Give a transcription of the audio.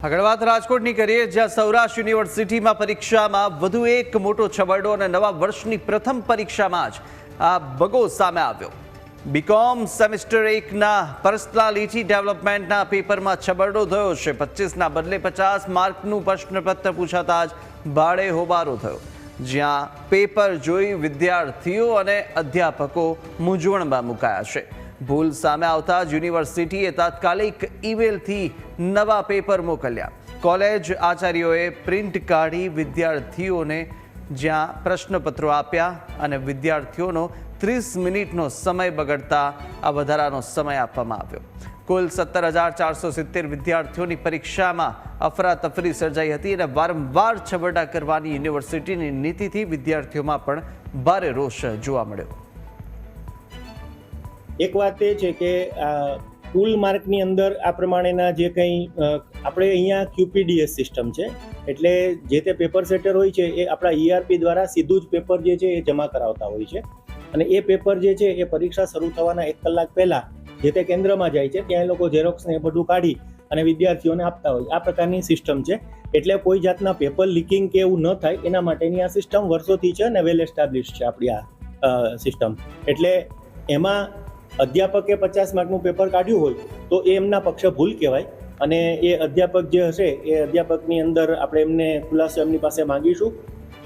આગળ વાત રાજકોટની કરીએ, જ્યાં સૌરાષ્ટ્ર યુનિવર્સિટીમાં પરીક્ષામાં વધુ એક મોટો છબરડો અને નવા વર્ષની પ્રથમ પરીક્ષામાં જ આ બગો સામે આવ્યો. બીકોમ સેમેસ્ટર 1ના પર્સનાલિટી ડેવલપમેન્ટના પેપરમાં છબરડો થયો છે. 25ના બદલે 50 માર્કનું પ્રશ્નપત્ર પૂછાતા જ ભારે હોબાળો થયો, જ્યાં પેપર જોઈ વિદ્યાર્થીઓ અને અધ્યાપકો મૂંઝવણમાં મુકાયા છે. ભૂલ સામે આવતા જ યુનિવર્સિટીએ તાત્કાલિક ઈમેલથી નવા પેપર મોકલ્યા. કોલેજ આચાર્યોએ પ્રિન્ટ કાઢી વિદ્યાર્થીઓને જ્યાં પ્રશ્નપત્રો આપ્યા અને વિદ્યાર્થીઓનો 30 મિનિટનો સમય બગડતા આ વધારાનો સમય આપવામાં આવ્યો. કુલ 17,470 વિદ્યાર્થીઓની પરીક્ષામાં અફરાતફરી સર્જાઈ હતી અને વારંવાર છબરડા કરવાની યુનિવર્સિટીની નીતિથી વિદ્યાર્થીઓમાં પણ ભારે રોષ જોવા મળ્યો. એક વાત એ છે કે કુલ માર્કની અંદર આ પ્રમાણેના જે કંઈ આપણે અહીંયા QPDS સિસ્ટમ છે, એટલે જે તે પેપર સેટર હોય છે એ આપણા ERP દ્વારા સીધું જ પેપર જે છે એ જમા કરાવતા હોય છે અને એ પેપર જે છે એ પરીક્ષા શરૂ થવાના 1 કલાક પહેલા જે તે કેન્દ્રમાં જાય છે, ત્યાં એ લોકો ઝેરોક્સ ને એ બધું કાઢી અને વિદ્યાર્થીઓને આપતા હોય. આ પ્રકારની સિસ્ટમ છે, એટલે કોઈ જાતના પેપર લીકિંગ કે એવું ન થાય એના માટેની આ સિસ્ટમ વર્ષોથી છે અને વેલ એસ્ટાબ્લિશ છે આપણી આ સિસ્ટમ. એટલે એમાં અધ્યાપકે 50 માર્કનું પેપર કાઢ્યું હોય તો એ એમના પક્ષે ભૂલ કહેવાય અને એ અધ્યાપક જે હશે એ અધ્યાપકની અંદર આપણે એમને ખુલાસો એમની પાસે માંગીશું